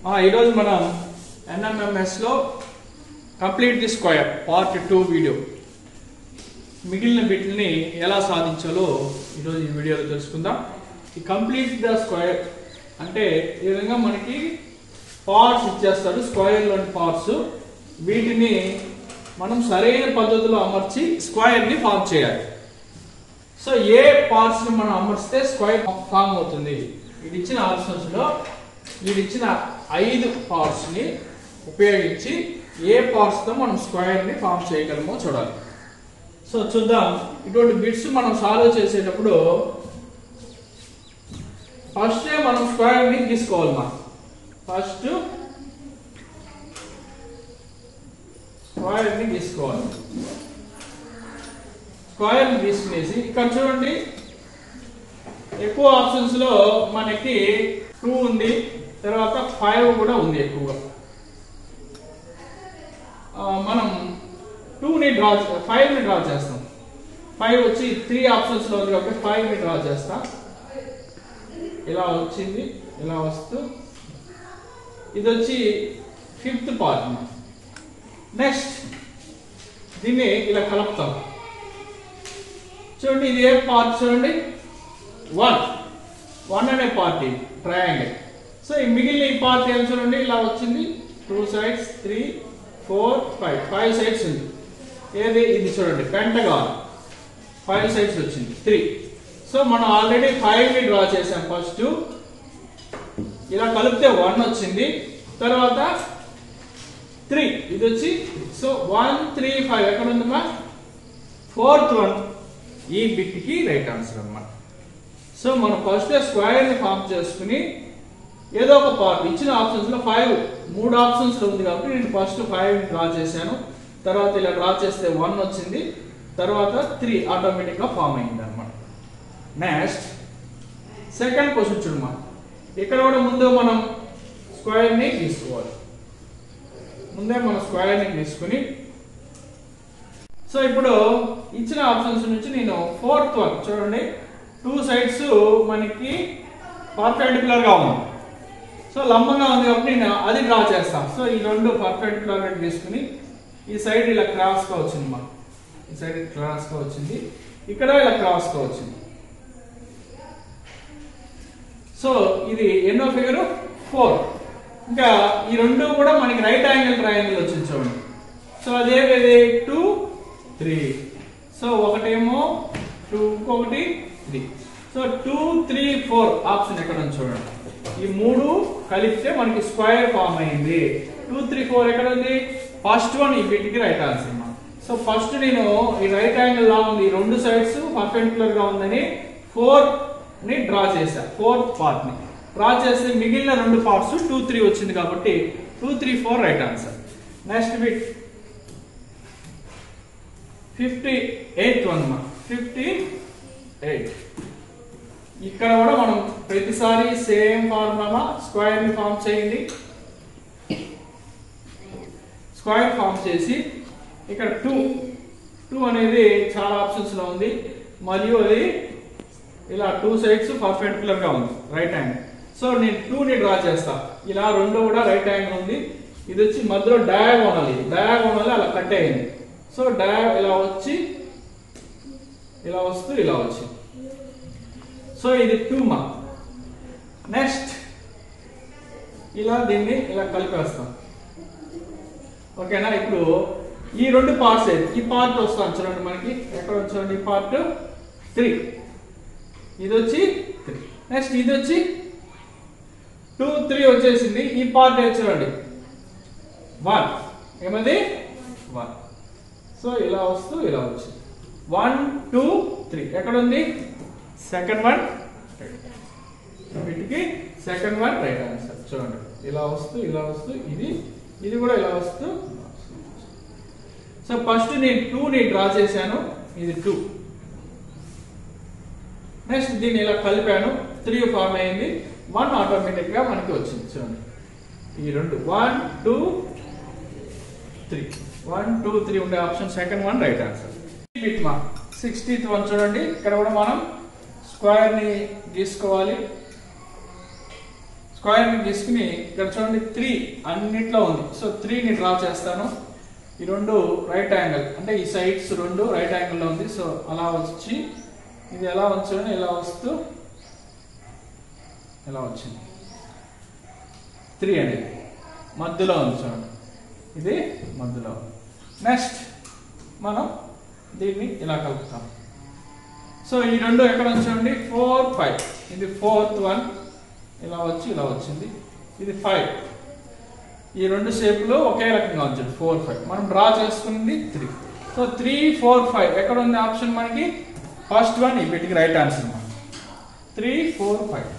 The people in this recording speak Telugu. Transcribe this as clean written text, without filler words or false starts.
ఈరోజు మనం ఎన్ఎంఎంఎస్లో complete the square part 2 video మిగిలిన బిట్లని ఎలా సాధించాలో ఈరోజు ఈ వీడియోలో తెలుసుకుందాం. ఈ కంప్లీట్ ద స్క్వేర్ అంటే ఈ విధంగా మనకి పార్ట్స్ ఇచ్చేస్తాడు, స్క్వేర్లోని పార్ట్స్. వీటిని మనం సరైన పద్ధతిలో అమర్చి స్క్వేర్ని ఫామ్ చేయాలి. సో ఏ పార్ట్స్ని మనం అమర్చితే స్క్వేర్ ఫామ్ అవుతుంది. ఇది ఇచ్చిన ఆప్షన్స్లో వీడిచ్చిన 5 పార్ట్స్ని ఉపయోగించి ఏ పార్ట్స్తో మనం స్క్వేర్ని ఫామ్ చేయగలమో చూడాలి. సో చూద్దాం. ఇటువంటి బిట్స్ మనం సాల్వ్ చేసేటప్పుడు ఫస్ట్ మనం స్క్వేర్ని తీసుకోవాలి. ఫస్ట్ స్క్వేర్ని తీసుకోవాలి. స్క్వేర్ని తీసుకునేసి ఇక్కడ చూడండి, ఎక్కువ ఆప్షన్స్ లో మనకి 2 ఉంది, తర్వాత 5 కూడా ఉంది ఎక్కువగా. మనం 2ని డ్రా 5ని డ్రా చేస్తాం. 5 వచ్చి 3 ఆప్షన్స్ లో ఉంది కాబట్టి 5ని డ్రా చేస్తాం. ఇలా వచ్చింది, ఇలా వస్తూ ఇది వచ్చి 5th పార్ట్. నెక్స్ట్ దీన్ని ఇలా కలుపుతాం. చూడండి, ఇది ఏ పార్ట్ చూడండి, 1 అనే పార్ట్ ట్రయాంగిల్. సో ఈ మిగిలిన ఈ పార్ట్ ఏం చూడండి, ఇలా వచ్చింది. 2 sides 3 4 5 సైడ్స్ ఉంది. ఏది ఇది చూడండి, పెంటగాన్ 5 సైడ్స్ వచ్చింది 3. సో మనం ఆల్రెడీ 5ని డ్రా చేసాం. ఫస్ట్ ఇలా కలిపితే 1 వచ్చింది, తర్వాత 3 ఇది వచ్చి. సో 1 3 5 ఎక్కడ ఉందమ్మా, 4th వన్ ఈ బిట్కి రైట్ ఆన్సర్ అన్నమాట. సో మనం ఫస్ట్ స్క్వేర్ని ఫామ్ చేసుకుని ఏదో ఒక పార్ట్ ఇచ్చిన ఆప్షన్స్ లో 3 ఆప్షన్స్ లో ఉంది కాబట్టి నేను ఫస్ట్ 5 డ్రా చేశాను. తర్వాత ఇలా డ్రా చేస్తే 1 వచ్చింది, తర్వాత 3 ఆటోమేటిక్ గా ఫామ్ అయింది అనమాట. నెక్స్ట్ సెకండ్ క్వశ్చన్ చూడమ్మా. ఇక్కడ కూడా ముందు మనం స్క్వేర్ ని తీసుకోవాలి. ముందే మనం స్క్వేర్ ని తీసుకుని, సో ఇప్పుడు ఇచ్చిన ఆప్షన్స్ నుంచి నేను 4th వన్ చూడండి, 2 sides మనకి పర్పెండిక్యులర్ గా ఉంది. సో లంబంగా ఉంది కాబట్టి నేను అది డ్రా చేస్తాను. సో ఈ 2 పర్పెండిక్యులర్ గా తీసుకుని ఈ సైడ్ ఇలా క్రాస్ గా వచ్చింది. మా ఈ సైడ్ క్రాస్ గా వచ్చింది, ఇక్కడ ఇలా క్రాస్ గా వచ్చింది. సో ఇది ఎన్నో ఫిగర్ 4. ఇంకా ఈ 2 కూడా మనకి రైట్ యాంగిల్ ట్రయాంగిల్ వచ్చింది చూడండి. సో అదే 2 3. సో ఒకటేమో 2, ఇంకొకటి 3. సో 2 3 4 ఆప్షన్ ఎక్కడ ఉంది చూడండి. ఈ 3 కలిపితే మనకి స్క్వేర్ ఫామ్ అయింది. 2 3 4 ఎక్కడ ఉంది, ఫస్ట్ వన్ ఈ బిట్కి రైట్ ఆన్సర్. సో ఫస్ట్ నేను ఈ రైట్ యాంగిల్ లా ఉంది, 2 సైడ్స్ పర్పెండిక్యులర్ గా ఉందని 4 ని డ్రా చేశా. 4th పార్ట్ ని డ్రా చేస్తే మిగిలిన 2 పార్ట్స్ 2 3 వచ్చింది కాబట్టి 2 3 4 right answer. Next bit 58th one. 58 ఇక్కడ కూడా మనం ప్రతిసారి సేమ్ ఫార్ములా, స్క్వేర్ ని ఫామ్ చేయండి. స్క్వేర్ ఫామ్ చేసి ఇక్కడ 2 అనేది చాలా ఆప్షన్స్ లో ఉంది, మరియు అది ఇలా 2 sides పర్పెండిక్యులర్ గా ఉంది, రైట్ యాంగిల్. సో నేను 2ని డ్రా చేస్తా. ఇలా 2 కూడా రైట్ యాంగిల్ ఉంది. ఇది వచ్చి మధ్యలో డయాగోనల్, డయాగోనల్ అలా కట్ అయింది. సో ఇలా వచ్చి ఇలా వస్తూ ఇలా వచ్చి, సో ఇది 2 మా. నెక్స్ట్ ఇలా దీన్ని ఇలా కలిపేస్తాం. ఓకేనా. ఇప్పుడు ఈ 2 పార్ట్స్ ఈ పార్ట్ వస్తాను చూడండి, మనకి ఎక్కడ వచ్చాడు ఈ పార్ట్ 3. ఇది వచ్చి 3. నెక్స్ట్ ఇది వచ్చి 2 3 వచ్చేసింది. ఈ పార్ట్ చూడండి 1. ఏమది 1. సో ఇలా వస్తూ ఇలా వచ్చి 1 2 3 ఎక్కడ ఉంది, సెకండ్ వన్ వీటికి సెకండ్ వన్ రైట్ ఆన్సర్. చూడండి ఇలా వస్తూ ఇలా వస్తూ ఇది కూడా ఇలా వస్తూ. సో ఫస్ట్ నేను 2ని డ్రా చేశాను, ఇది 2. నెక్స్ట్ దీన్ని ఇలా కలిపాను, 3 ఫామ్ అయింది, 1 ఆటోమేటిక్ గా మనకి వచ్చింది. చూడండి ఈ 2 1 2 3 1 2 3 ఉండే option second one right answer. 60th one చూడండి. ఇక్కడ కూడా మనం స్క్వేర్ ని గీసుకోవాలి. స్క్వేర్ని తీసుకుని ఇక్కడ చూడండి 3 అన్నిట్లో ఉంది. సో 3ని డ్రా చేస్తాను. ఈ రెండు రైట్ యాంగిల్ అంటే ఈ సైడ్స్ రెండు రైట్ యాంగిల్లో ఉంది. సో అలా వచ్చి ఇది ఎలా వచ్చాను ఇలా వస్తూ ఎలా వచ్చింది 3 అనేది మధ్యలో ఉంది చూడండి, ఇది మధ్యలో. నెక్స్ట్ మనం దీన్ని ఇలా కలుపుతాం. సో ఈ రెండు ఎక్కడ ఉంచండి 4 5 ఇది 4th వన్ ఇలా వచ్చి ఇలా వచ్చింది, ఇది 5. ఈ రెండు షేపులు ఒకే రకంగా ఉంచండి 4 5. మనం డ్రా చేసుకున్నది 3. సో 3 4 5 ఎక్కడ ఉంది ఆప్షన్ మనకి? ఫస్ట్ వన్ ఈ బిట్కి రైట్ ఆన్సర్. 3 4 5